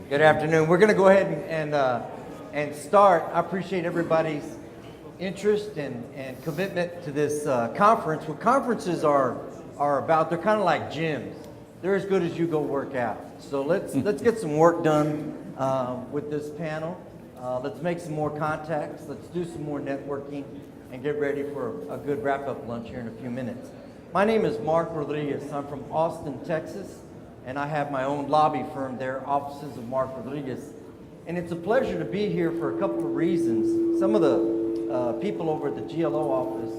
Good afternoon. We're going to go ahead and start. I appreciate everybody's interest and commitment to this conference. What conferences are about, they're kind of like gyms. They're as good as you go work out. So let's get some work done with this panel. Let's make some more contacts. Let's do some more networking and get ready for a good wrap-up lunch here in a few minutes. My name is Marc Rodríguez. I'm from Austin, Texas, and I have my own lobby firm there, Offices of Marc Rodríguez. And it's a pleasure to be here for a couple of reasons. Some of the people over at the GLO office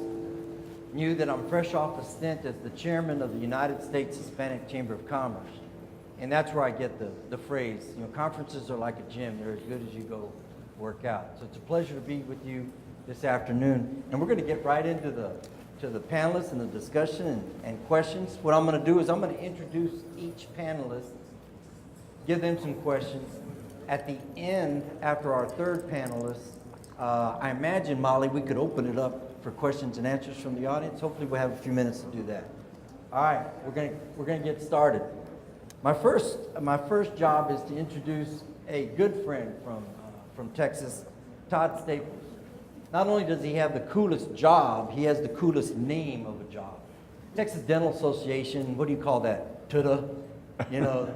knew that I'm fresh off a stint as the chairman of the United States Hispanic Chamber of Commerce. And that's where I get the phrase, you know, conferences are like a gym. They're as good as you go work out. So it's a pleasure to be with you this afternoon. And we're going to get right into the panelists and the discussion and questions. What I'm going to do is I'm going to introduce each panelist, give them some questions. At the end, after our third panelist, I imagine, Molly, we could open it up for questions and answers from the audience. Hopefully we'll have a few minutes to do that. All right, we're going to get started. My first job is to introduce a good friend from Texas, Todd Staples. Not only does he have the coolest job, he has the coolest name of a job. Texas Dental Association, what do you call that? TUDA? You know,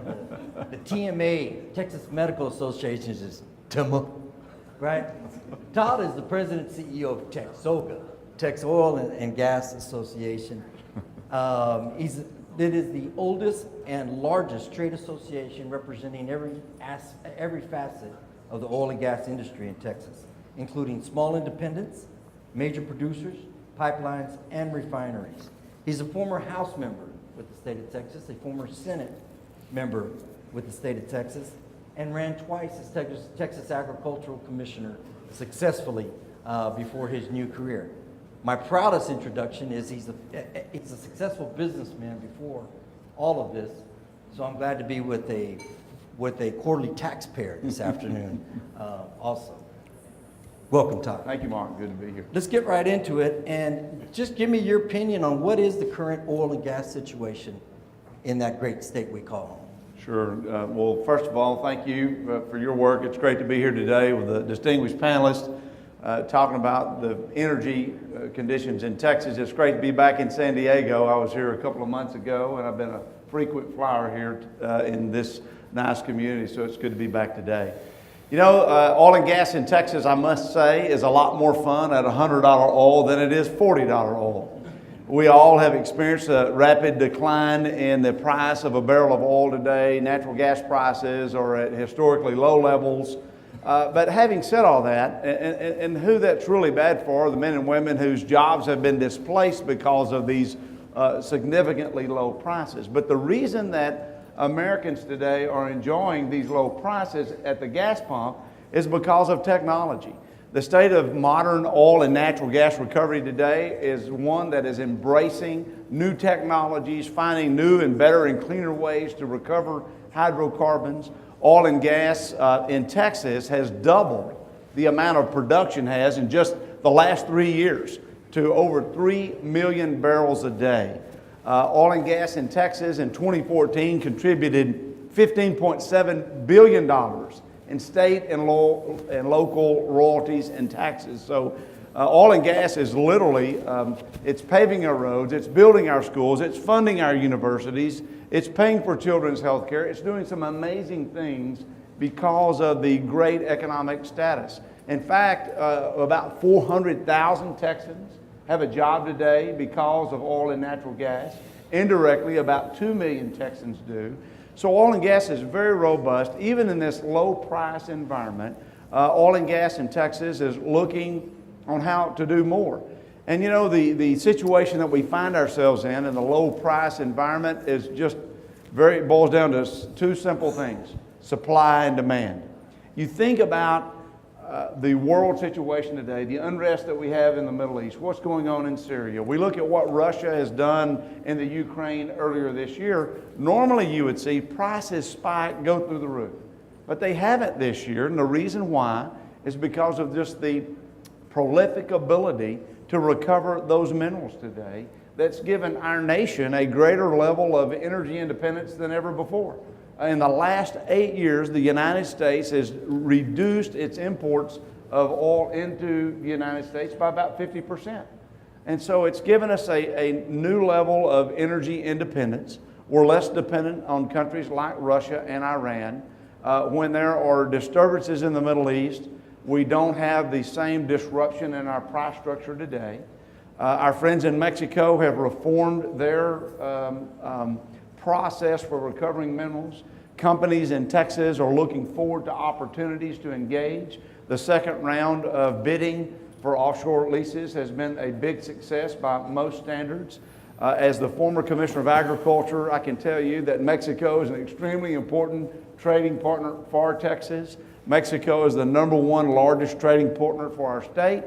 the TMA, Texas Medical Association is TMA, right? Todd is the president and CEO of TEXOGA, Texas Oil and Gas Association. It is the oldest and largest trade association representing every facet of the oil and gas industry in Texas, including small independents, major producers, pipelines, and refineries. He's a former House member with the state of Texas, a former Senate member with the state of Texas, and ran twice as Texas Agricultural Commissioner successfully before his new career. My proudest introduction is he's a successful businessman before all of this, so I'm glad to be with a quarterly taxpayer this afternoon also. Welcome, Todd. Thank you, Mark. Good to be here. Let's get right into it, and just give me your opinion on what is the current oil and gas situation in that great state we call home. Sure. Well, first of all, thank you for your work. It's great to be here today with the distinguished panelists talking about the energy conditions in Texas. It's great to be back in San Diego. I was here a couple of months ago, and I've been a frequent flyer here in this nice community, so it's good to be back today. You know, oil and gas in Texas, I must say, is a lot more fun at $100 oil than it is $40 oil. We all have experienced a rapid decline in the price of a barrel of oil today. Natural gas prices are at historically low levels. But having said all that, and who that's really bad for are the men and women whose jobs have been displaced because of these significantly low prices. But the reason that Americans today are enjoying these low prices at the gas pump is because of technology. The state of modern oil and natural gas recovery today is one that is embracing new technologies, finding new and better and cleaner ways to recover hydrocarbons. Oil and gas in Texas has doubled the amount of production has in just the last 3 years to over 3 million barrels a day. Oil and gas in Texas in 2014 contributed $15.7 billion in state and local royalties and taxes. So oil and gas is literally, it's paving our roads, it's building our schools, it's funding our universities, it's paying for children's health care, it's doing some amazing things because of the great economic status. In fact, about 400,000 Texans have a job today because of oil and natural gas. Indirectly, about 2 million Texans do. So oil and gas is very robust. Even in this low price environment, oil and gas in Texas is looking on how to do more. And you know, the situation that we find ourselves in the low price environment is just boils down to two simple things: supply and demand. You think about the world situation today, the unrest that we have in the Middle East, what's going on in Syria. We look at what Russia has done in the Ukraine earlier this year. Normally you would see prices spike, go through the roof. But they haven't this year, and the reason why is because of just the prolific ability to recover those minerals today that's given our nation a greater level of energy independence than ever before. In the last 8 years, the United States has reduced its imports of oil into the United States by about 50%. And so it's given us a new level of energy independence. We're less dependent on countries like Russia and Iran. When there are disturbances in the Middle East, we don't have the same disruption in our price structure today. Our friends in Mexico have reformed their process for recovering minerals. Companies in Texas are looking forward to opportunities to engage. The second round of bidding for offshore leases has been a big success by most standards. As the former Commissioner of Agriculture, I can tell you that Mexico is an extremely important trading partner for Texas. Mexico is the #1 largest trading partner for our state.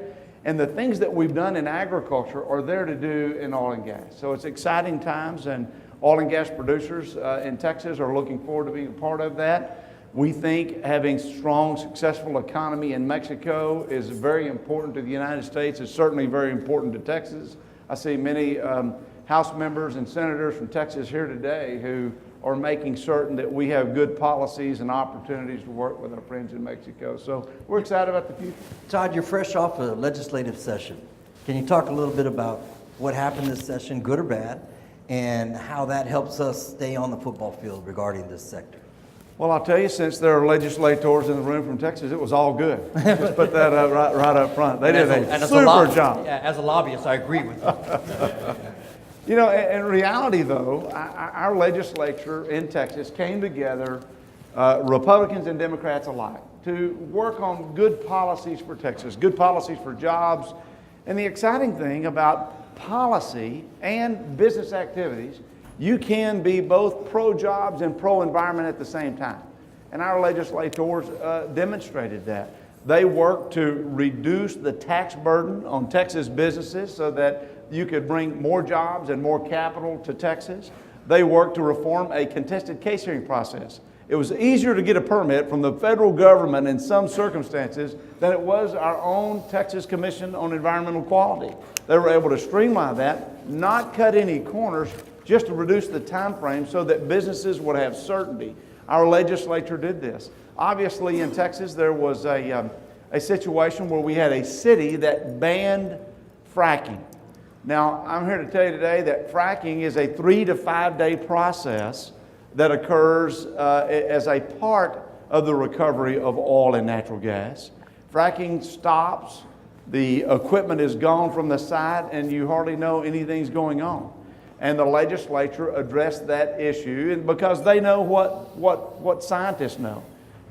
And the things that we've done in agriculture are there to do in oil and gas. So it's exciting times, and oil and gas producers in Texas are looking forward to being a part of that. We think having strong, successful economy in Mexico is very important to the United States. It's certainly very important to Texas. I see many House members and senators from Texas here today who are making certain that we have good policies and opportunities to work with our friends in Mexico. So we're excited about the future. Todd, you're fresh off a legislative session. Can you talk a little bit about what happened this session, good or bad, and how that helps us stay on the football field regarding this sector? Well, I'll tell you, since there are legislators in the room from Texas, it was all good. Let's put that right up front. They did a super job. Yeah, as a lobbyist, I agree with you. You know, in reality, though, our legislature in Texas came together, Republicans and Democrats alike, to work on good policies for Texas, good policies for jobs. And the exciting thing about policy and business activities, you can be both pro-jobs and pro-environment at the same time. And our legislators demonstrated that. They worked to reduce the tax burden on Texas businesses so that you could bring more jobs and more capital to Texas. They worked to reform a contested case hearing process. It was easier to get a permit from the federal government in some circumstances than it was our own Texas Commission on Environmental Quality. They were able to streamline that, not cut any corners, just to reduce the time frame so that businesses would have certainty. Our legislature did this. Obviously, in Texas, there was a situation where we had a city that banned fracking. Now, I'm here to tell you today that fracking is a 3 to 5 day process that occurs as a part of the recovery of oil and natural gas. Fracking stops, the equipment is gone from the site, and you hardly know anything's going on. And the legislature addressed that issue, and because they know what scientists know.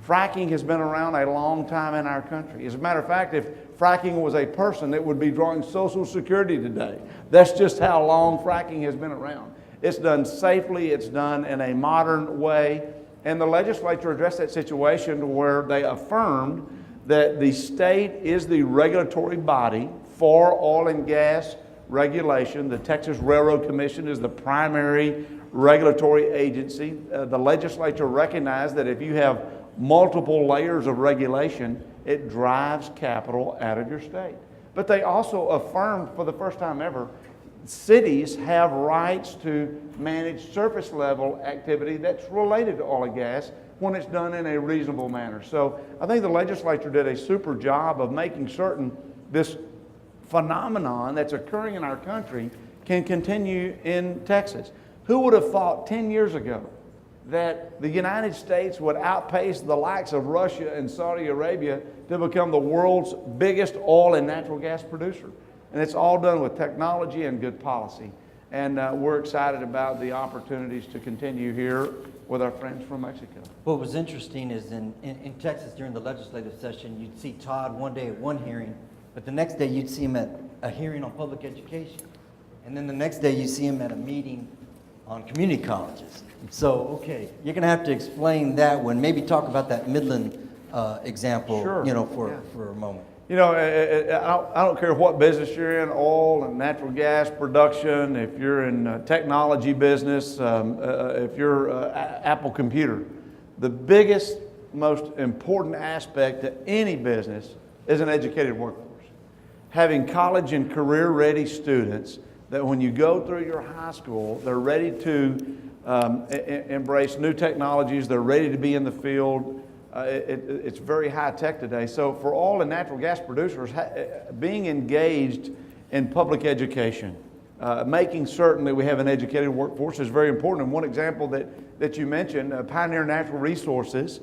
Fracking has been around a long time in our country. As a matter of fact, if fracking was a person, it would be drawing Social Security today. That's just how long fracking has been around. It's done safely, it's done in a modern way, and the legislature addressed that situation where they affirmed that the state is the regulatory body for oil and gas regulation. The Texas Railroad Commission is the primary regulatory agency. The legislature recognized that if you have multiple layers of regulation, it drives capital out of your state. But they also affirmed for the first time ever, cities have rights to manage surface level activity that's related to oil and gas when it's done in a reasonable manner. So I think the legislature did a super job of making certain this phenomenon that's occurring in our country can continue in Texas. Who would have thought 10 years ago that the United States would outpace the likes of Russia and Saudi Arabia to become the world's biggest oil and natural gas producer? And it's all done with technology and good policy. And we're excited about the opportunities to continue here with our friends from Mexico. What was interesting is in Texas during the legislative session, you'd see Todd one day at one hearing, but the next day you'd see him at a hearing on public education. And then the next day you see him at a meeting on community colleges. So, okay, you're going to have to explain that one. Maybe talk about that Midland example, Sure. For a moment. You know, I don't care what business you're in, oil and natural gas production, if you're in technology business, if you're Apple Computer, the biggest, most important aspect to any business is an educated workforce. Having college and career-ready students that when you go through your high school, they're ready to embrace new technologies. They're ready to be in the field. It's very high tech today. So for all the natural gas producers, being engaged in public education, making certain that we have an educated workforce is very important. And one example that you mentioned, Pioneer Natural Resources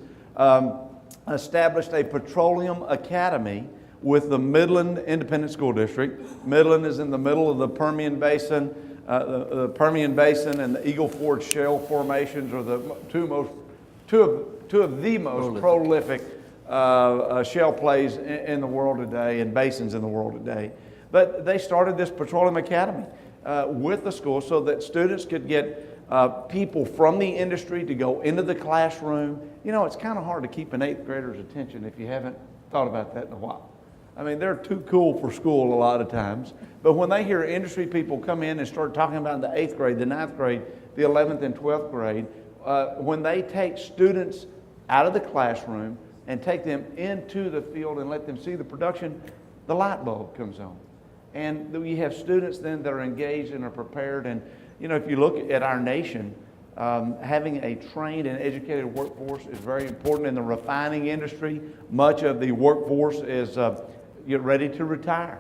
established a petroleum academy with the Midland Independent School District. Midland is in the middle of the Permian Basin. The Permian Basin and the Eagle Ford shale formations are the two of the most prolific shale plays in the world today and basins in the world today. But they started this petroleum academy with the school so that students could get people from the industry to go into the classroom. You know, it's kind of hard to keep an 8th grader's attention if you haven't thought about that in a while. I mean, they're too cool for school a lot of times. But when they hear industry people come in and start talking about the 8th grade, the 9th grade, the 11th and 12th grade, when they take students out of the classroom and take them into the field and let them see the production, the light bulb comes on. And we have students then that are engaged and are prepared. And, you know, if you look at our nation, having a trained and educated workforce is very important. In the refining industry, much of the workforce is ready to retire.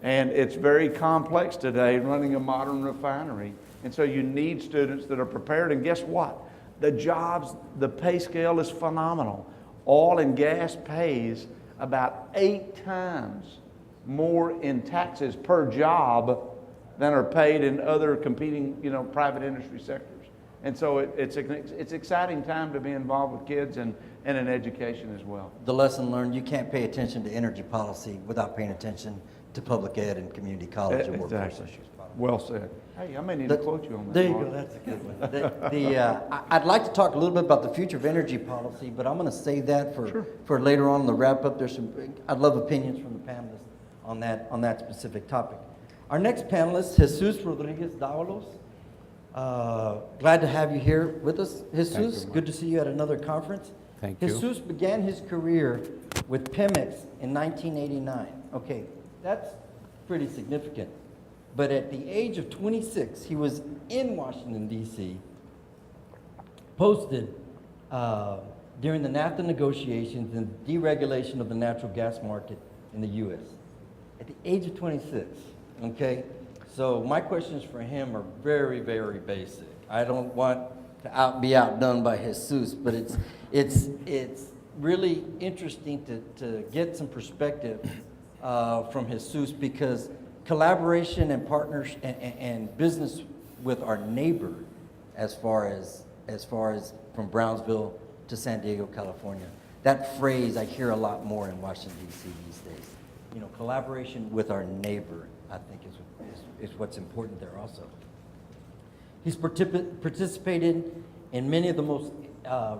And it's very complex today running a modern refinery. And so you need students that are prepared. And guess what? The jobs, the pay scale is phenomenal. Oil and gas pays about 8 times more in taxes per job than are paid in other competing, you know, private industry sectors. And so it's exciting time to be involved with kids and in education as well. The lesson learned, you can't pay attention to energy policy without paying attention to public ed and community college and workforce issues. Well said. Hey, I may need to quote you on that. There you Mark. go, that's a good one. I'd like to talk a little bit about the future of energy policy, but I'm going to save that for later on in the wrap up. I'd love opinions from the panelists on that specific topic. Our next panelist, Jesús Rodríguez Dávalos. Glad to have you here with us, Jesus. Good to see you at another conference. Thank you. Jesus began his career with Pemex in 1989. Okay, that's pretty significant. But at the age of 26, he was in Washington, D.C., posted during the NAFTA negotiations and deregulation of the natural gas market in the U.S. At the age of 26, okay? So my questions for him are very, very basic. I don't want to be outdone by Jesus, but it's really interesting to get some perspective from Jesus, because collaboration and partners and business with our neighbor, as far as from Brownsville to San Diego, California. That phrase I hear a lot more in Washington, D.C. these days. You know, collaboration with our neighbor, I think, is what's important there also. He's participated in many of the most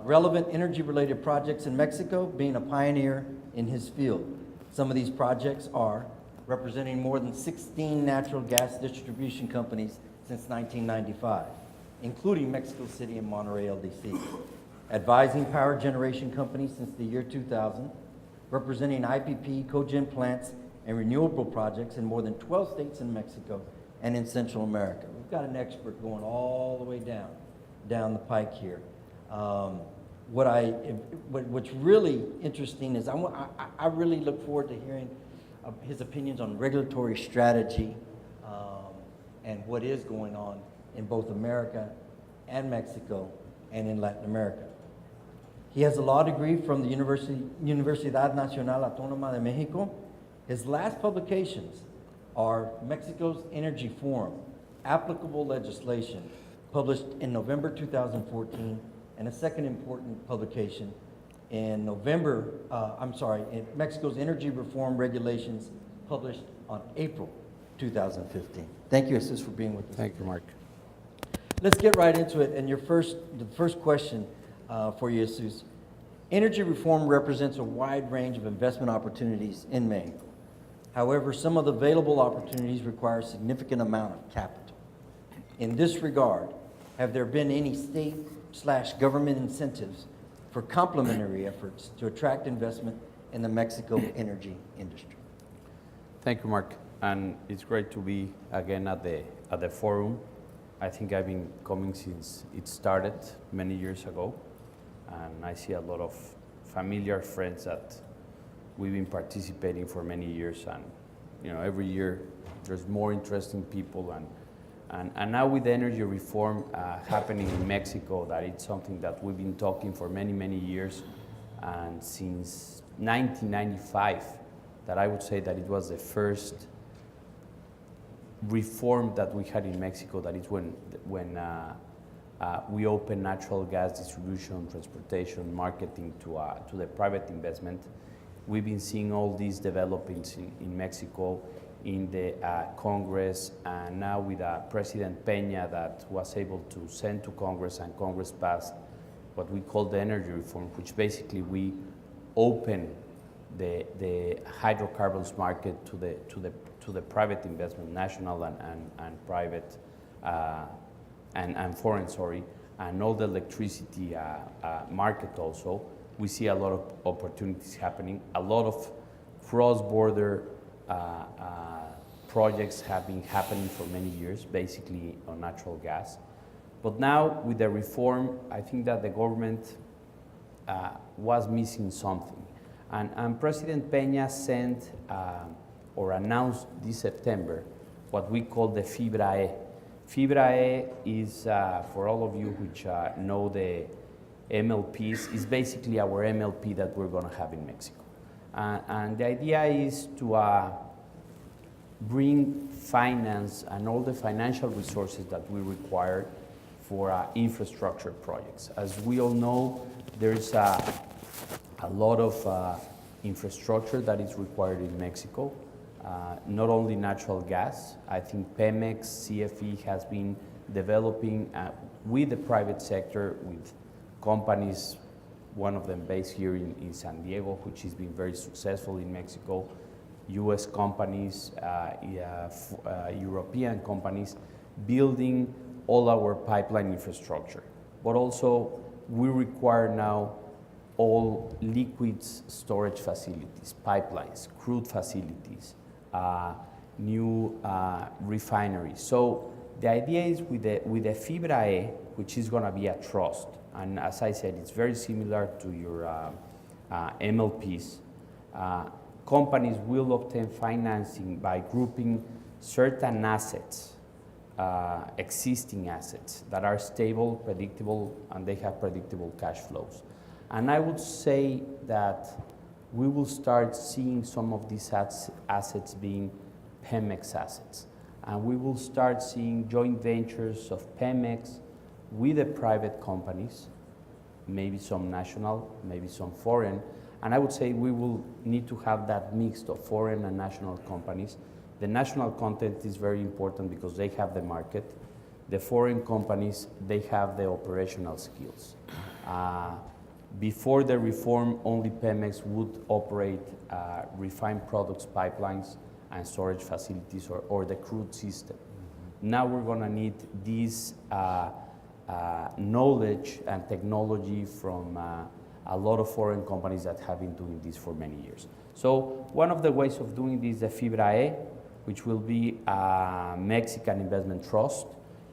relevant energy-related projects in Mexico, being a pioneer in his field. Some of these projects are representing more than 16 natural gas distribution companies since 1995, including Mexico City and Monterrey, LDC. Advising power generation companies since the year 2000, representing IPP, cogen plants, and renewable projects in more than 12 states in Mexico and in Central America. We've got an expert going all the way down the pike here. What's really interesting is I really look forward to hearing his opinions on regulatory strategy and what is going on in both America and Mexico and in Latin America. He has a law degree from the Universidad Nacional Autónoma de Mexico. His last publications are Mexico's Energy Forum, Applicable Legislation, published in November 2014, and a second important publication in Mexico's Energy Reform Regulations, published on April 2015. Thank you, Jesus, for being with us. Thank you, Mark. Let's get right into it. And the first question for you, Jesus. Energy reform represents a wide range of investment opportunities in Mexico. However, some of the available opportunities require a significant amount of capital. In this regard, have there been any state/government incentives for complementary efforts to attract investment in the Mexico energy industry? Thank you, Mark. And it's great to be again at the forum. I think I've been coming since it started many years ago, and I see a lot of familiar friends that we've been participating for many years, and every year there's more interesting people, and now with the energy reform happening in Mexico, that it's something that we've been talking for many years, and since 1995, that I would say that it was the first reform that we had in Mexico. That is when we opened natural gas distribution, transportation, marketing to the private investment. We've been seeing all these developments in Mexico, in the Congress, and now with President Peña that was able to send to Congress, and Congress passed what we call the energy reform, which basically we open the hydrocarbons market to the private investment, national and private and foreign, and all the electricity market also. We see a lot of opportunities happening. A lot of cross-border projects have been happening for many years, basically on natural gas. But now with the reform, I think that the government was missing something. And President Peña sent or announced this September what we call the Fibra E. Fibra E is, for all of you which know the MLPs, is basically our MLP that we're going to have in Mexico. And the idea is to bring finance and all the financial resources that we require for infrastructure projects. As we all know, there's a lot of infrastructure that is required in Mexico, not only natural gas. I think Pemex, CFE has been developing with the private sector, with companies, one of them based here in San Diego, which has been very successful in Mexico, US companies, European companies, building all our pipeline infrastructure. But also, we require now all liquids storage facilities, pipelines, crude facilities, new refineries. So the idea is with the Fibra E, which is going to be a trust, and as I said, it's very similar to your MLPs. Companies will obtain financing by grouping certain assets, existing assets that are stable, predictable, and they have predictable cash flows. And I would say that we will start seeing some of these assets being Pemex assets. And we will start seeing joint ventures of Pemex with the private companies, maybe some national, maybe some foreign. And I would say we will need to have that mix of foreign and national companies. The national content is very important because they have the market. The foreign companies, they have the operational skills. Before the reform, only Pemex would operate refined products pipelines and storage facilities or the crude system. Now we're going to need this knowledge and technology from a lot of foreign companies that have been doing this for many years. So one of the ways of doing this is the Fibra E, which will be a Mexican investment trust.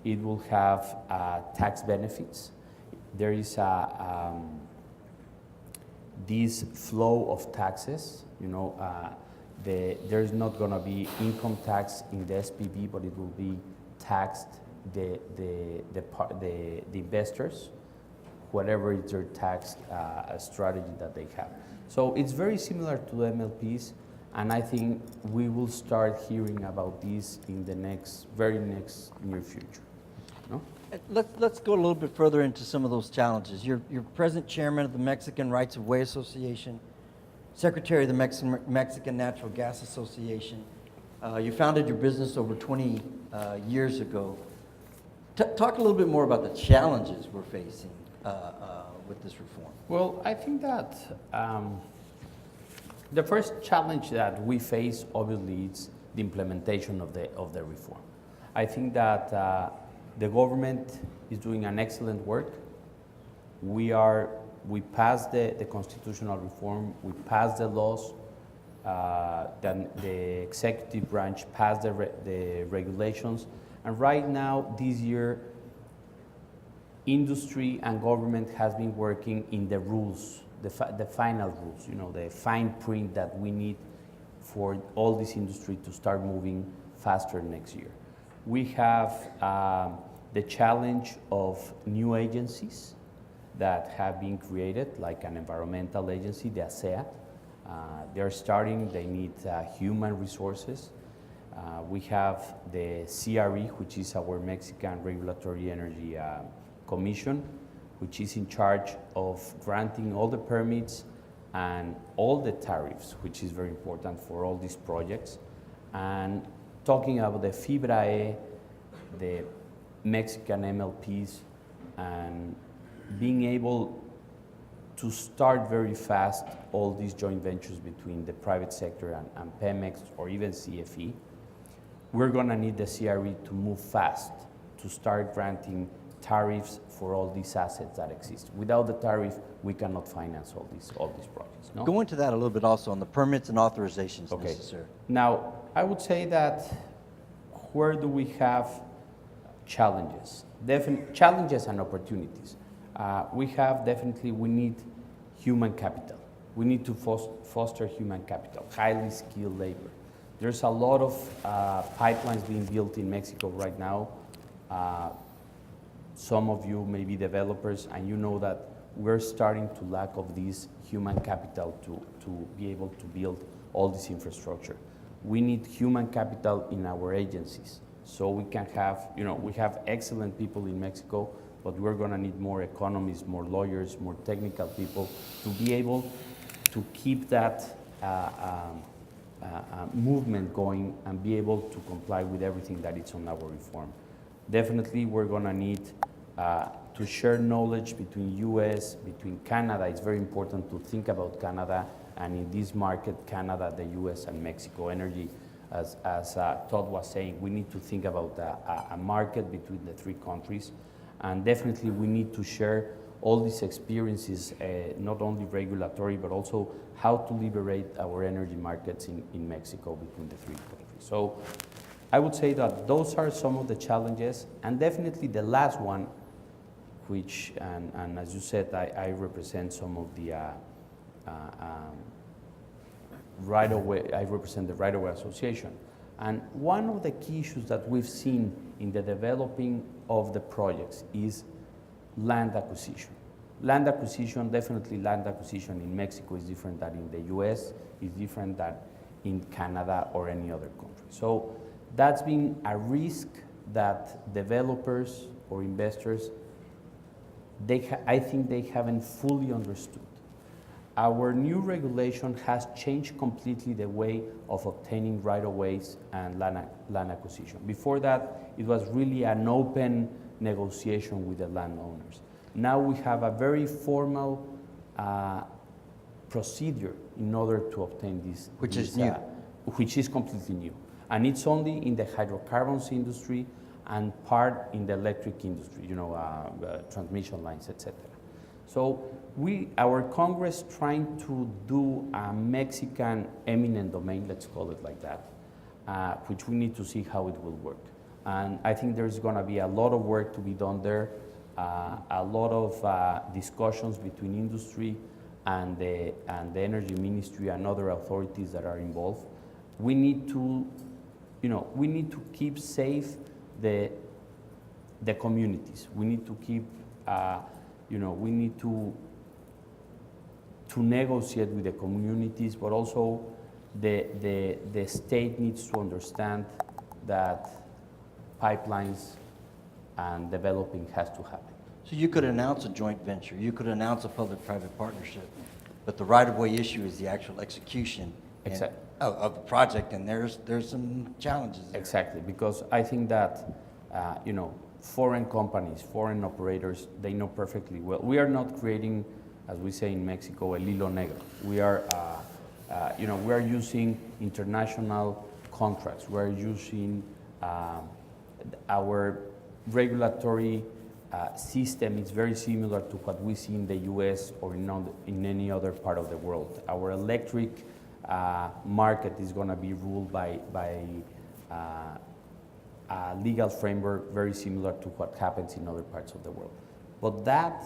It will have tax benefits. There is this flow of taxes. There's not going to be income tax in the SPV, but it will be taxed the investors, whatever is their tax strategy that they have. So it's very similar to MLPs, and I think we will start hearing about this in the very next near future. No? Let's go a little bit further into some of those challenges. You're present chairman of the Mexican Rights of Way Association, secretary of the Mexican Natural Gas Association. You founded your business over 20 years ago. Talk a little bit more about the challenges we're facing with this reform. Well, I think that the first challenge that we face, obviously, is the implementation of the reform. I think that the government is doing an excellent work. We passed the constitutional reform, we passed the laws, then the executive branch passed the regulations, And right now, this year, industry and government has been working in the rules, the final rules, the fine print that we need for all this industry to start moving faster next year. We have the challenge of new agencies that have been created, like an environmental agency, the ASEA. They're starting, they need human resources. We have the CRE, which is our Mexican Regulatory Energy Commission, which is in charge of granting all the permits and all the tariffs, which is very important for all these projects. And talking about the FIBRAE, the Mexican MLPs, and being able to start very fast all these joint ventures between the private sector and Pemex or even CFE, we're gonna need the CRE to move fast to start granting tariffs for all these assets that exist. Without the tariff, we cannot finance all these projects. No? Go into that a little bit also on the permits and authorizations necessary. Now, I would say that where do we have challenges? Challenges and opportunities. We need human capital. We need to foster human capital, highly skilled labor. There's a lot of pipelines being built in Mexico right now. Some of you may be developers, and you know that we're starting to lack of this human capital to be able to build all this infrastructure. We need human capital in our agencies, so we can have, we have excellent people in Mexico, but we're gonna need more economists, more lawyers, more technical people to be able to keep that movement going and be able to comply with everything that is on our reform. Definitely, we're gonna need to share knowledge between US, between Canada. It's very important to think about Canada, and in this market, Canada, the US, and Mexico energy, as Todd was saying, we need to think about a market between the three countries. And definitely, we need to share all these experiences, not only regulatory, but also how to liberate our energy markets in Mexico between the three countries. So I would say that those are some of the challenges, and definitely the last one, which, and as you said, I represent some of the right-of-way, I represent the Right-of-Way Association. And one of the key issues that we've seen in the developing of the projects is land acquisition. Land acquisition, definitely land acquisition in Mexico is different than in the US, is different than in Canada or any other country. So that's been a risk that developers or investors, I think they haven't fully understood. Our new regulation has changed completely the way of obtaining right-of-ways and land acquisition. Before that, it was really an open negotiation with the landowners. Now we have a very formal procedure in order to obtain this. Which is new. Which is completely new. And it's only in the hydrocarbons industry and part in the electric industry, transmission lines, etc. So our Congress trying to do a Mexican eminent domain, let's call it like that, which we need to see how it will work. And I think there's gonna be a lot of work to be done there, a lot of discussions between industry and the Energy Ministry and other authorities that are involved. We need to, we need to keep safe the communities. We need to keep, we need to negotiate with the communities, but also the state needs to understand that pipelines and developing has to happen. So you could announce a joint venture, you could announce a public-private partnership, but the right-of-way issue is the actual execution of the project, and there's some challenges there. Exactly, because I think that foreign companies, foreign operators, they know perfectly well. We are not creating, as we say in Mexico, el hilo negro. We are, we are using international contracts. We are using our regulatory system is very similar to what we see in the US or in any other part of the world. Our electric market is going to be ruled by a legal framework very similar to what happens in other parts of the world. But that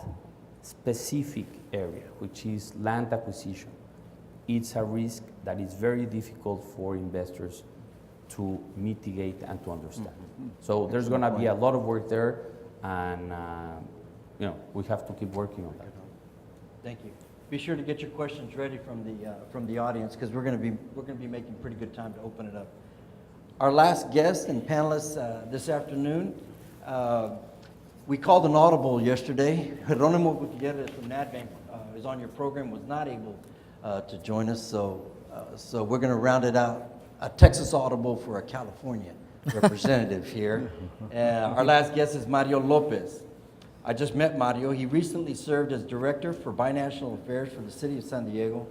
specific area, which is land acquisition, it's a risk that is very difficult for investors to mitigate and to understand. So there's going to be a lot of work there, and we have to keep working on that. Thank you. Be sure to get your questions ready from the audience, because we're going to be making pretty good time to open it up. Our last guest and panelists this afternoon, we called an audible yesterday. Jerónimo Gutierrez from NADBank is on your program, was not able to join us, so we're going to round it out. A Texas audible for a California representative here. Our last guest is Mario Lopez. I just met Mario. He recently served as Director for Binational Affairs for the City of San Diego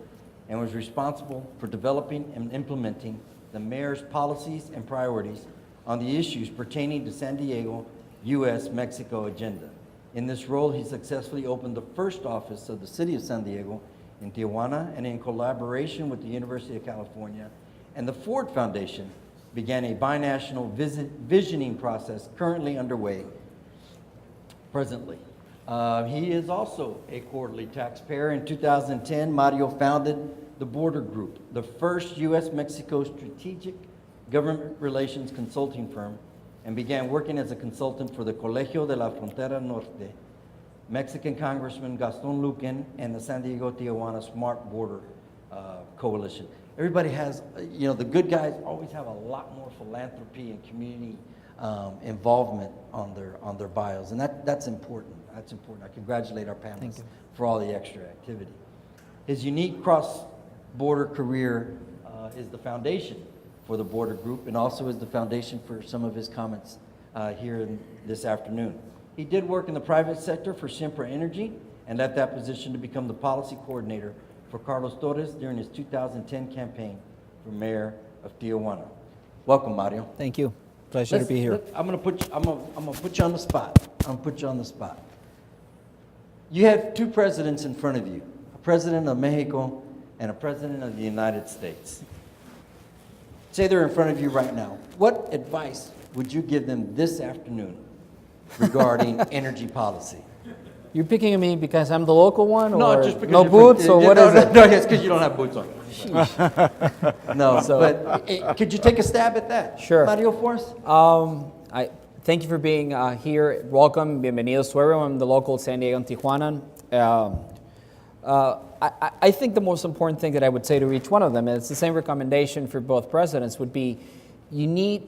and was responsible for developing and implementing the mayor's policies and priorities on the issues pertaining to San Diego, U.S.-Mexico agenda. In this role, he successfully opened the first office of the City of San Diego in Tijuana, and in collaboration with the University of California and the Ford Foundation, began a binational visioning process currently underway presently. He is also a quarterly taxpayer. In 2010, Mario founded the Border Group, the first U.S.-Mexico strategic government relations consulting firm, and began working as a consultant for the Colegio de la Frontera Norte, Mexican Congressman Gaston Luquen, and the San Diego-Tijuana Smart Border Coalition. Everybody has, the good guys always have a lot more philanthropy and community involvement on their bios, and that's important. That's important. I congratulate our panelists for all the extra activity. His unique cross-border career is the foundation for the Border Group, and also is the foundation for some of his comments here this afternoon. He did work in the private sector for Sempra Energy and left that position to become the policy coordinator for Carlos Torres during his 2010 campaign for mayor of Tijuana. Welcome, Mario. Thank you. Pleasure to be here. I'm gonna put you on the spot. I'm gonna put you on the spot. You have two presidents in front of you, a president of Mexico and a president of the United States. Say they're in front of you right now. What advice would you give them this afternoon regarding energy policy? You're picking on me because I'm the local one, No, or just because no you're boots, or what is it? No, it's because you don't have boots on. No, but could you take a stab at that? Sure. Mario, for us? I thank you for being here. Welcome, bienvenidos to everyone, the local San Diego and Tijuana. I think the most important thing that I would say to each one of them, and it's the same recommendation for both presidents, would be you need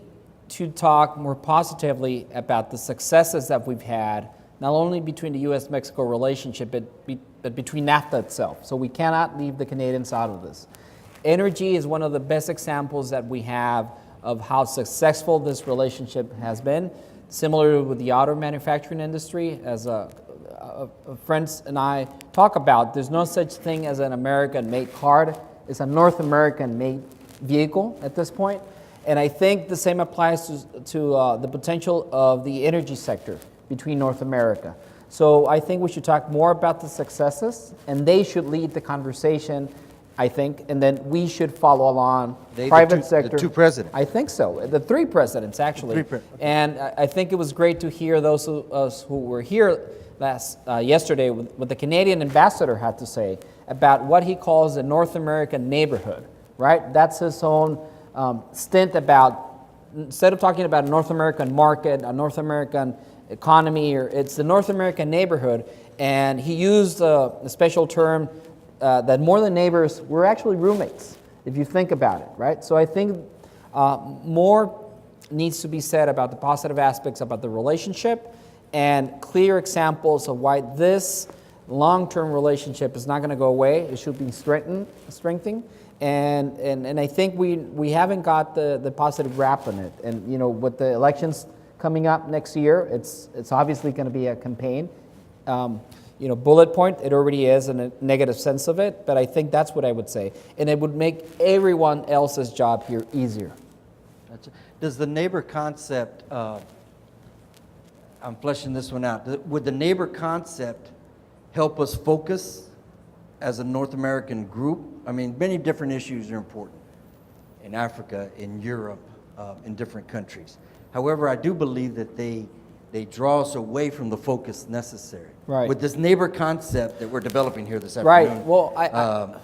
to talk more positively about the successes that we've had, not only between the U.S.-Mexico relationship, but between NAFTA itself. So we cannot leave the Canadians out of this. Energy is one of the best examples that we have of how successful this relationship has been. Similar with the auto manufacturing industry, as friends and I talk about, there's no such thing as an American-made car. It's a North American-made vehicle at this point. And I think the same applies to the potential of the energy sector between North America. So I think we should talk more about the successes, and they should lead the conversation, I think, and then we should follow along. Private sector. The two presidents. I think so. The three presidents, actually. And I think it was great to hear those of us who were here yesterday what the Canadian ambassador had to say about what he calls the North American neighborhood, right? That's his own stint about, instead of talking about a North American market, a North American economy, or it's the North American neighborhood, and he used a special term that more than neighbors, we're actually roommates, if you think about it, right? So I think more needs to be said about the positive aspects about the relationship and clear examples of why this long-term relationship is not going to go away. It should be strengthened. And I think we haven't got the positive rap on it. And with the elections coming up next year, it's obviously going to be a campaign. Bullet point, it already is in a negative sense of it, but I think that's what I would say. And it would make everyone else's job here easier. Does the neighbor concept, I'm fleshing this one out, would the neighbor concept help us focus as a North American group? I mean, many different issues are important in Africa, in Europe, in different countries. However, I do believe that they draw us away from the focus necessary. Right. With this neighbor concept that we're developing here this Right. afternoon. Well,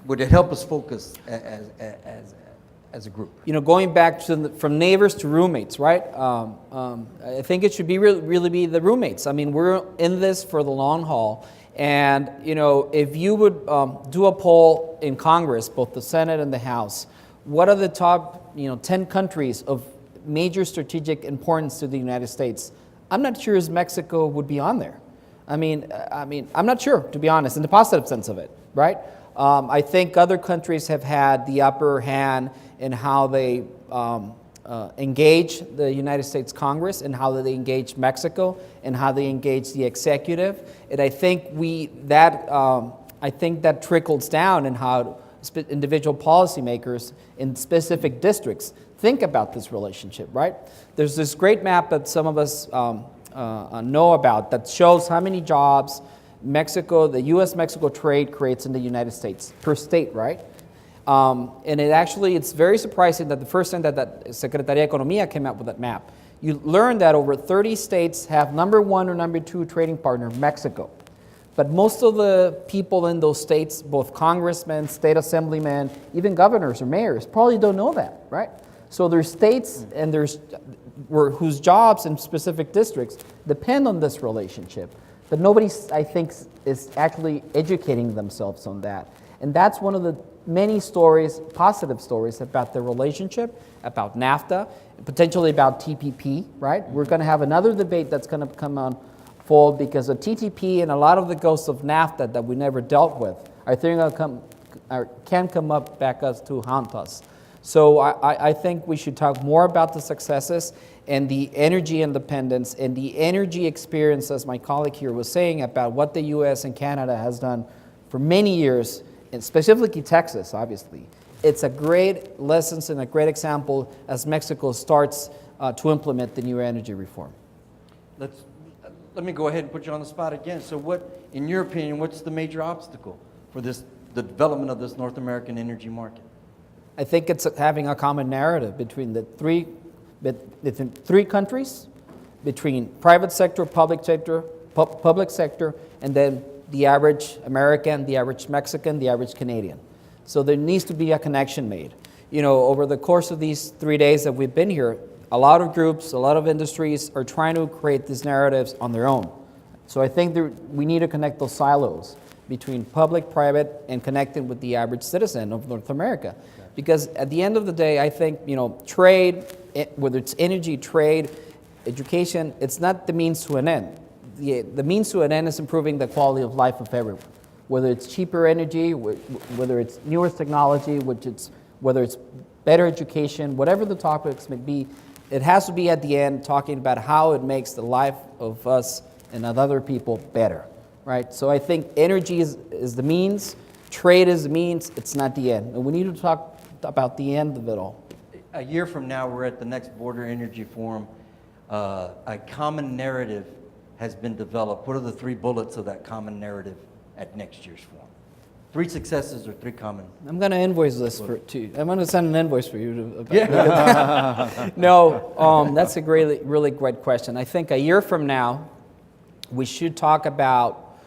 would it help us focus as a group? Going back to from neighbors to roommates, right? I think it should be really be the roommates. I mean, we're in this for the long haul. And, if you would do a poll in Congress, both the Senate and the House, what are the top, 10 countries of major strategic importance to the United States? I'm not sure as Mexico would be on there. I mean, I'm not sure, to be honest, in the positive sense of it, right? I think other countries have had the upper hand in how they engage the United States Congress and how they engage Mexico and how they engage the executive. And I think that trickles down in how individual policymakers in specific districts think about this relationship, right? There's this great map that some of us know about that shows how many jobs the U.S.-Mexico trade creates in the United States per state, right? And it's very surprising that the first time that Secretaría de Economía came out with that map, you learn that over 30 states have number 1 or number 2 trading partner, Mexico. But most of the people in those states, both congressmen, state assemblymen, even governors or mayors, probably don't know that, right? So there's states and whose jobs in specific districts depend on this relationship. But nobody, I think, is actually educating themselves on that. And that's one of the many stories, positive stories, about the relationship, about NAFTA, potentially about TPP, right? We're going to have another debate that's going to come on fold because of TTP and a lot of the ghosts of NAFTA that we never dealt with, I think can come up back us to haunt us. So I think we should talk more about the successes and the energy independence and the energy experience, as my colleague here was saying, about what the U.S. and Canada has done for many years, and specifically Texas, obviously. It's a great lesson and a great example as Mexico starts to implement the new energy reform. Let me go ahead and put you on the spot again. So what, in your opinion, what's the major obstacle for the development of this North American energy market? I think it's having a common narrative between between three countries, between private sector, public sector, and then the average American, the average Mexican, the average Canadian. So there needs to be a connection made. Over the course of these 3 days that we've been here, a lot of groups, a lot of industries are trying to create these narratives on their own. So I think we need to connect those silos between public, private, and connecting with the average citizen of North America. Because at the end of the day, I think, trade, whether it's energy, trade, education, it's not the means to an end. The means to an end is improving the quality of life of everyone. Whether it's cheaper energy, whether it's newer technology, whether it's better education, whatever the topics may be, it has to be at the end talking about how it makes the life of us and of other people better, right? So I think energy is the means, trade is the means, it's not the end. And we need to talk about the end of it all. A year from now, we're at the next Border Energy Forum. A common narrative has been developed. What are the 3 bullets of that common narrative at next year's forum? 3 successes or 3 common. I'm going to invoice this I'm going to send an invoice for you. Yeah. No, that's a really great question. I think a year from now, we should talk about.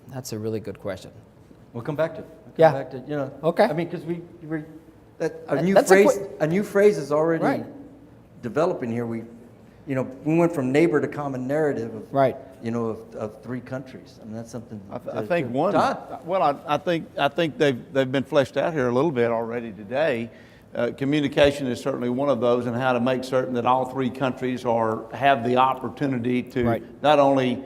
That's a really good question. We'll come back to it. Yeah. Back to, Okay. I mean, because a new phrase is already right. developing here. We went from neighbor to common narrative of, right. Of 3 countries. I mean, that's something. I think one. Todd? Well, I think they've been fleshed out here a little bit already today. Communication is certainly one of those, and how to make certain that all 3 countries have the opportunity to right. not only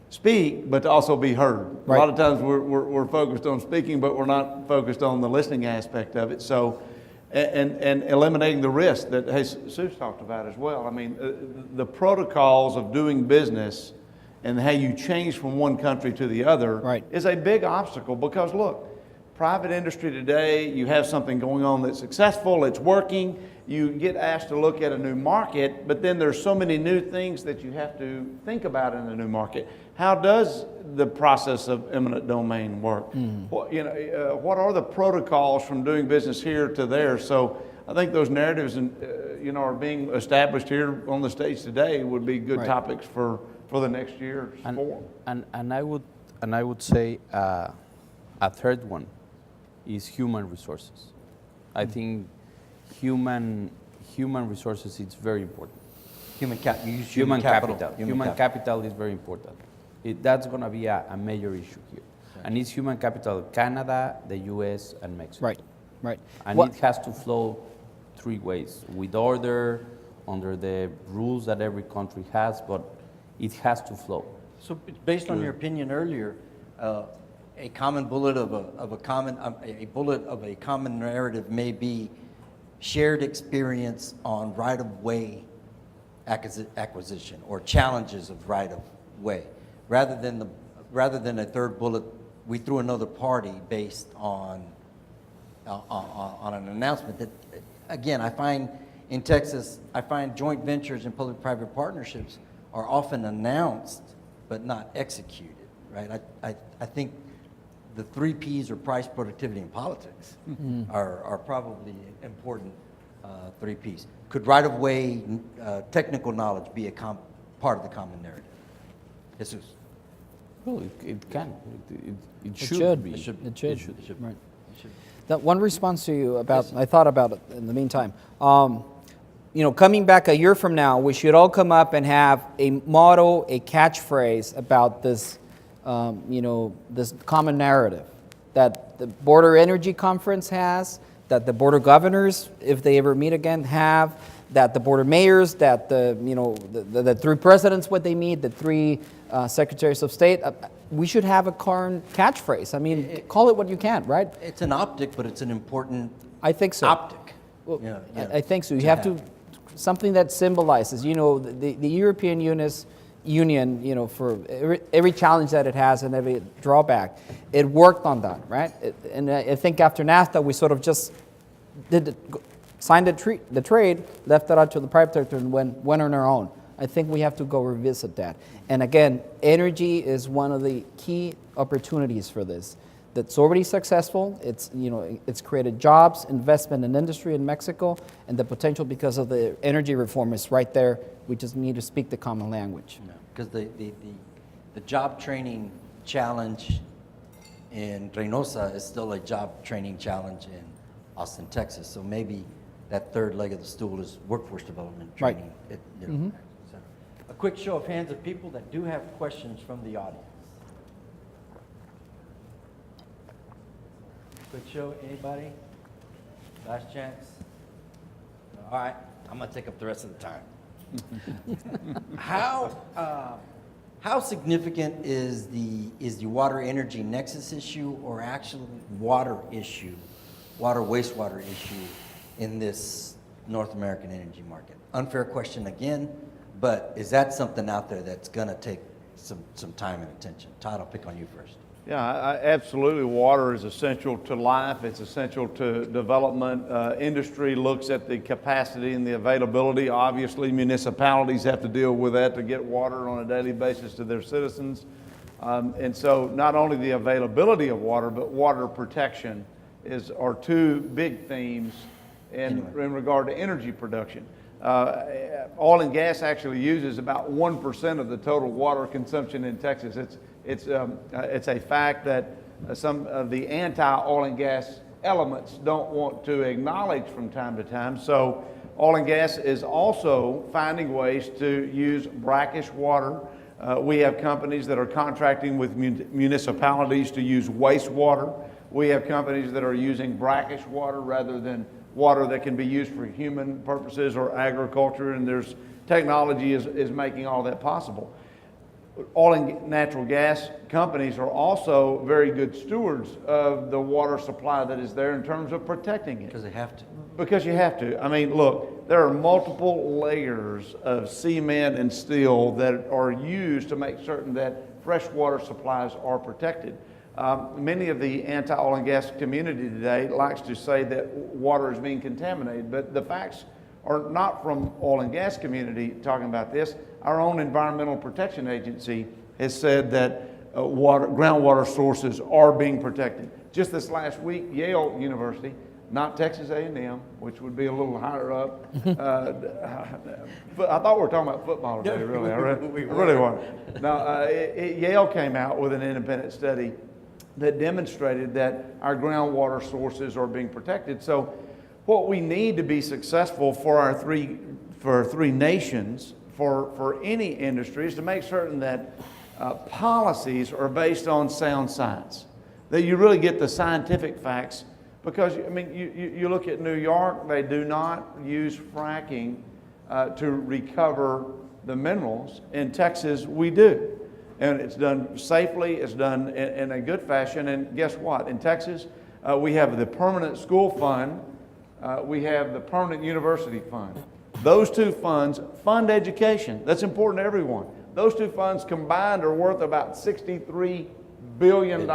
speak, but to also be heard. Right. A lot of times we're focused on speaking, but we're not focused on the listening aspect of it. So, and eliminating the risk that Jesus talked about as well. I mean, the protocols of doing business and how you change from one country to the other right. is a big obstacle because, look, private industry today, you have something going on that's successful, it's working, you get asked to look at a new market, but then there's so many new things that you have to think about in the new market. How does the process of eminent domain work? What are the protocols from doing business here to there? So I think those narratives, are being established here on the stage today would be good topics for the next year's forum. And I would say a third one is human resources. I think human resources is very important. Human capital. Human capital is very important. That's going to be a major issue here. Right. And it's human capital, Canada, the US, and Mexico. Right. And it has to flow three ways, with order, under the rules that every country has, but it has to flow. So based on your opinion earlier, a common bullet of a common narrative may be shared experience on right-of-way acquisition or challenges of right-of-way, rather than a third bullet. We threw another party based on an announcement that, again, I find in Texas, joint ventures and public-private partnerships are often announced but not executed, right? I think the 3 Ps, or price, productivity, and politics, are probably important 3 Ps. Could right-of-way technical knowledge be a part of the common narrative? Jesús. Well, it can. It should be. It should. Right. That one response to you about, I thought about it in the meantime. Coming back a year from now, we should all come up and have a motto, a catchphrase about this, this common narrative that the Border Energy Conference has, that the border governors, if they ever meet again, have, that the border mayors, that the 3 presidents, what they meet, the 3 secretaries of state. We should have a current catchphrase. I mean, call it what you can, right? It's an optic, but it's an important I think so. optic. Well, I think so. You have to, something that symbolizes, the European Union, for every challenge that it has and every drawback, it worked on that, right? And I think after NAFTA, we sort of just signed the trade, left it out to the private sector, and went on our own. I think we have to go revisit that. And again, energy is one of the key opportunities for this. That's already successful. It's created jobs, investment in industry in Mexico, and the potential because of the energy reform is right there. We just need to speak the common language. Because the job training challenge in Reynosa is still a job training challenge in Austin, Texas. So maybe that third leg of the stool is workforce development training. Right. So a quick show of hands of people that do have questions from the audience. Quick show, anybody? Last chance? All right, I'm gonna take up the rest of the time. How significant is the water energy nexus issue, or actual water wastewater issue in this North American energy market? Unfair question again, but is that something out there that's gonna take some time and attention? Todd, I'll pick on you first. Yeah, absolutely. Water is essential to life. It's essential to development. Industry looks at the capacity and the availability. Obviously, municipalities have to deal with that to get water on a daily basis to their citizens. And so not only the availability of water, but water protection are 2 big themes in regard to energy production. Oil and gas actually uses about 1% of the total water consumption in Texas. It's a fact that some of the anti-oil and gas elements don't want to acknowledge from time to time. So oil and gas is also finding ways to use brackish water. We have companies that are contracting with municipalities to use wastewater. We have companies that are using brackish water rather than water that can be used for human purposes or agriculture, and there's technology is making all that possible. Oil and natural gas companies are also very good stewards of the water supply that is there in terms of protecting it. Because they have to. Because you have to. I mean, look, there are multiple layers of cement and steel that are used to make certain that freshwater supplies are protected. Many of the anti-oil and gas community today likes to say that water is being contaminated, but the facts are not from oil and gas community talking about this. Our own Environmental Protection Agency has said that groundwater sources are being protected. Just this last week, Yale University not Texas A&M, which would be a little higher up. But I thought we were talking about football today, really. I really want. Now, Yale came out with an independent study that demonstrated that our groundwater sources are being protected. So what we need to be successful for our three nations, for any industry, is to make certain that policies are based on sound science, that you really get the scientific facts. Because, I mean, you look at New York, they do not use fracking to recover the minerals. In Texas, we do. And it's done safely, it's done in a good fashion. And guess what? In Texas, we have the permanent school fund, we have the permanent university fund. Those two funds fund education. That's important to everyone. Those two funds combined are worth about $63 billion.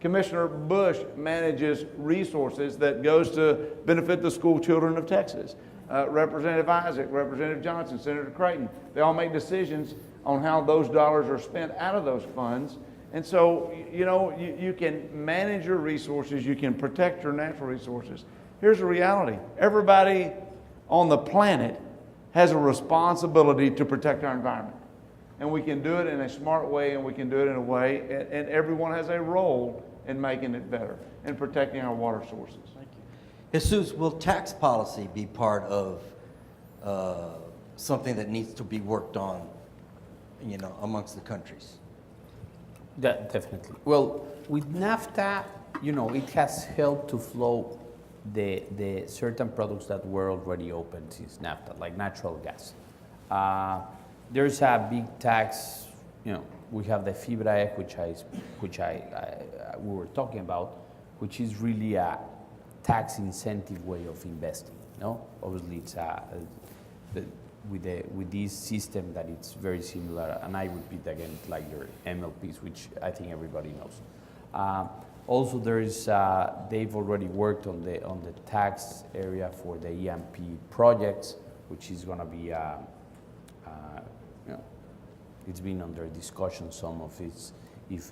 Commissioner Bush manages resources that goes to benefit the school children of Texas. Representative Isaac, Representative Johnson, Senator Creighton, they all make decisions on how those dollars are spent out of those funds. And so, you can manage your resources, you can protect your natural resources. Here's the reality. Everybody on the planet has a responsibility to protect our environment. And we can do it in a smart way, and we can do it in a way, and everyone has a role in making it better and protecting our water sources. Thank you. Jesus, will tax policy be part of something that needs to be worked on, amongst the countries? Definitely. Well, with NAFTA, it has helped to flow the certain products that were already open since NAFTA, like natural gas. There's a big tax, we have the FIBRA, which we were talking about, which is really a tax incentive way of investing. Obviously, it's with this system that it's very similar, and I repeat again, like your MLPs, which I think everybody knows. Also, there is they've already worked on the tax area for the EMP projects, which is going to be it's been under discussion. Some of it's if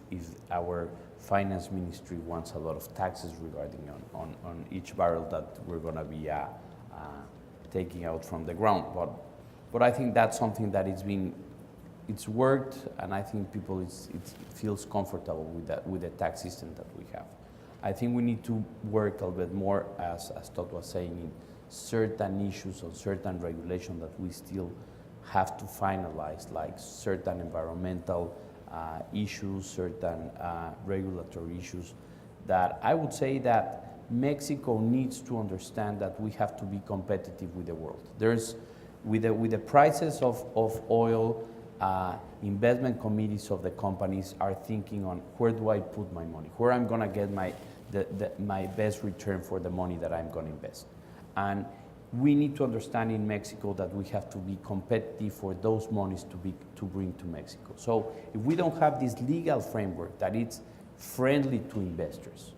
our finance ministry wants a lot of taxes regarding on each barrel that we're going to be taking out from the ground. But I think that's something that it's worked, and I think people it feels comfortable with the tax system that we have. I think we need to work a little bit more, as Todd was saying, in certain issues or certain regulation that we still have to finalize, like certain environmental issues, certain regulatory issues, that I would say that Mexico needs to understand that we have to be competitive with the world. There's, with the prices of oil, investment committees of the companies are thinking on where do I put my money, where I'm gonna get my best return for the money that I'm gonna invest. And we need to understand in Mexico that we have to be competitive for those monies to bring to Mexico. So if we don't have this legal framework that it's friendly to investors,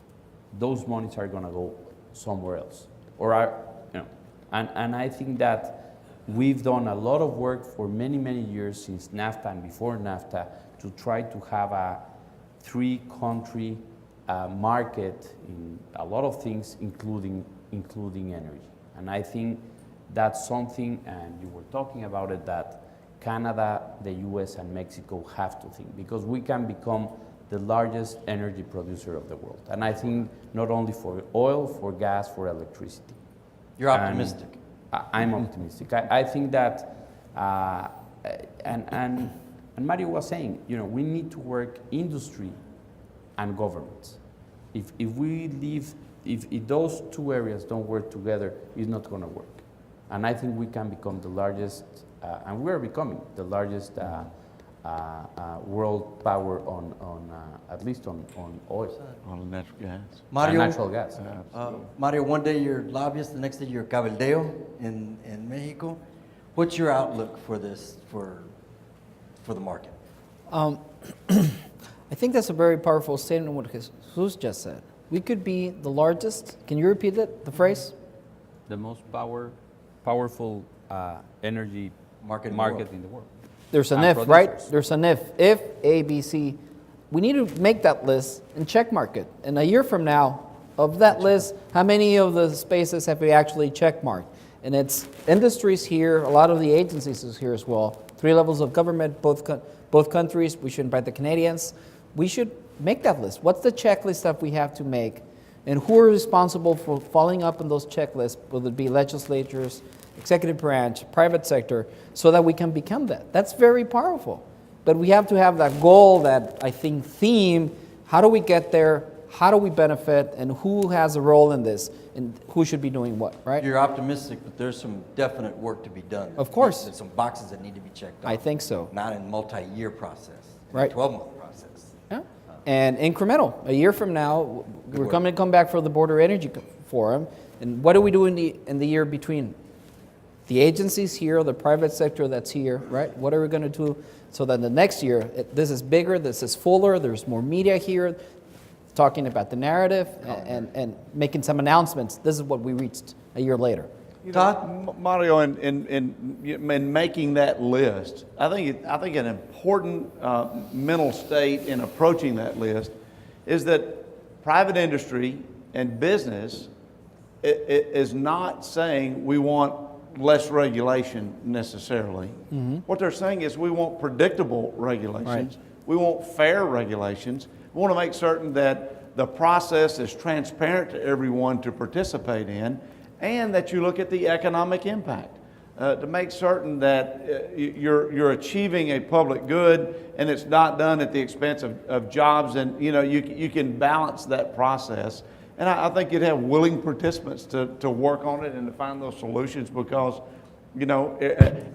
those monies are going to go somewhere else. And I think that we've done a lot of work for many, many years since NAFTA and before NAFTA to try to have a three-country market in a lot of things, including energy. And I think that's something, and you were talking about it, that Canada, the US, and Mexico have to think, because we can become the largest energy producer of the world. And I think not only for oil, for gas, for electricity. You're optimistic. I'm optimistic. I think that, and Mario was saying, we need to work industry and governments. If those two areas don't work together, it's not going to work. And I think we can become the largest, and we're becoming the largest world power on at least on oil. On natural gas. Mario, natural gas. Mario, one day you're lobbyist, the next day you're cabildeo in Mexico. What's your outlook for this, for the market? I think that's a very powerful statement, what Jesus just said. We could be the largest, can you repeat it, the phrase? The most powerful energy market in the world. There's an if, right? There's an if. If A, B, C. We need to make that list and check mark it. And a year from now, Of that list, how many of the spaces have we actually checked marked? And it's industries here, a lot of the agencies is here as well. 3 levels of government, both countries. We should invite the Canadians. We should make that list. What's the checklist that we have to make? And who are responsible for following up on those checklists, whether it be legislatures, executive branch, private sector, so that we can become that. That's very powerful. But we have to have that goal, that I think theme, how do we get there? How do we benefit, and who has a role in this, and who should be doing what, right? You're optimistic, but there's some definite work to be done. Of course. There's some boxes that need to be checked off. I think so. Not in a multi-year process, Right. 12-month process. Yeah. And incremental. A year from now, we're going to come back for the Border Energy Forum, and what do we do in the year between? The agencies here, the private sector that's here, right? What are we going to do so that the next year, this is bigger, this is fuller, there's more media here, talking about the narrative and making some announcements. This is what we reached a year later. Todd? Mario, in making that list, I think an important mental state in approaching that list is that private industry and business is not saying we want less regulation necessarily. Mm-hmm. What they're saying is we want predictable regulations. Right. We want fair regulations. We want to make certain that the process is transparent to everyone to participate in, and that you look at the economic impact to make certain that you're achieving a public good, and it's not done at the expense of jobs, and you can balance that process. And I think you'd have willing participants to work on it and to find those solutions, because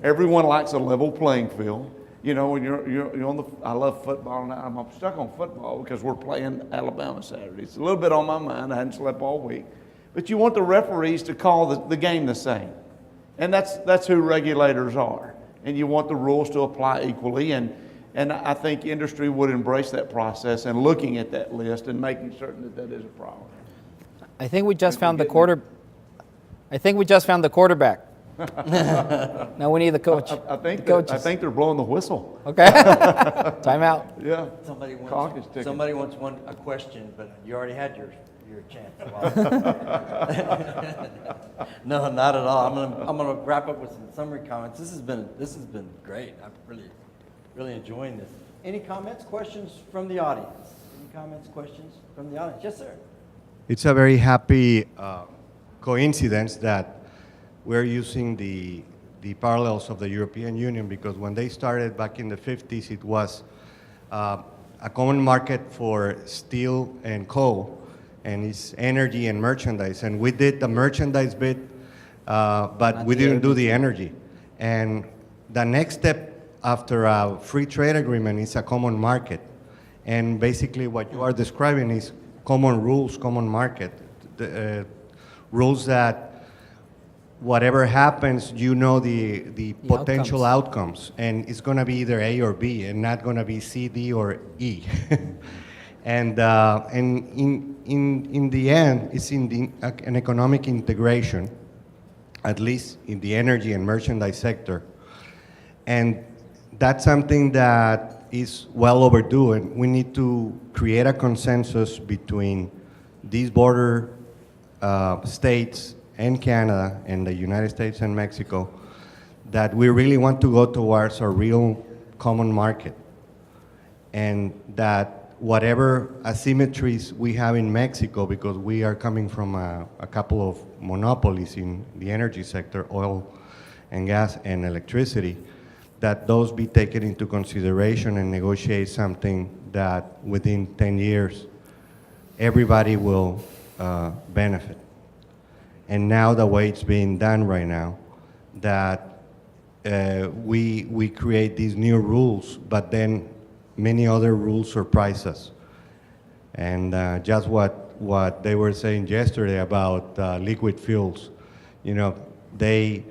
everyone likes a level playing field. When you're on I love football, and I'm stuck on football because we're playing Alabama Saturday. It's a little bit on my mind. I hadn't slept all week. But you want the referees to call the game the same. And that's who regulators are. And you want the rules to apply equally. And I think industry would embrace that process and looking at that list and making certain that is a priority. I think we just found the quarterback. Now we need the coach. I think they're blowing the whistle. Okay. Time out. Yeah. Somebody Clock is ticking. wants a question, but you already had your chance. No, not at all. I'm gonna wrap up with some summary comments. This has been great. I'm really enjoying this. Any comments, questions from the audience? Any comments, questions from the audience? Yes, sir. It's a very happy coincidence that we're using the parallels of the European Union, because when they started back in the 50s, it was a common market for steel and coal, and it's energy and merchandise. And we did the merchandise bit, but we didn't do the energy. And the next step after a free trade agreement is a common market. And basically what you are describing is common rules, common market, rules that whatever happens, the potential outcomes, and it's going to be either A or B, and not going to be C, D, or E. and in the end, it's an economic integration, at least in the energy and merchandise sector, and that's something that is well overdue, and we need to create a consensus between these border states and Canada and the United States and Mexico, that we really want to go towards a real common market, and that whatever asymmetries we have in Mexico, because we are coming from a couple of monopolies in the energy sector, oil and gas and electricity, that those be taken into consideration and negotiate something that within 10 years everybody will benefit. And now the way it's being done right now, that we create these new rules, but then many other rules surprise us. And just what they were saying yesterday about liquid fuels, they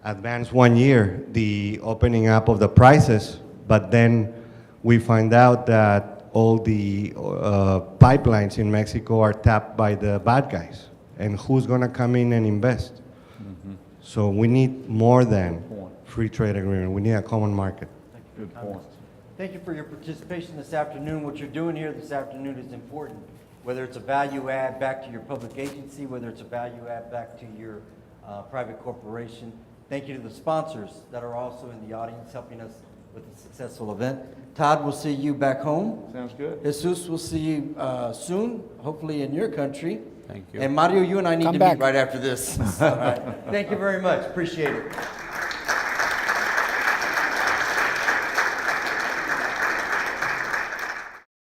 advanced 1 year the opening up of the prices, but then we find out that all the pipelines in Mexico are tapped by the bad guys. And who's going to come in and invest? Mm-hmm. So we need more than free trade agreement. We need a common market. Good point. Thank you for your participation this afternoon. What you're doing here this afternoon is important. whether it's a value add back to your public agency, whether it's a value add back to your private corporation. Thank you to the sponsors that are also in the audience helping us with a successful event. Todd, we'll see you back home. Sounds good. Jesus, we'll see you soon, hopefully in your country. Thank you. And Mario, you and I need Come to back. meet right after this. All right. Thank you very much. Appreciate it.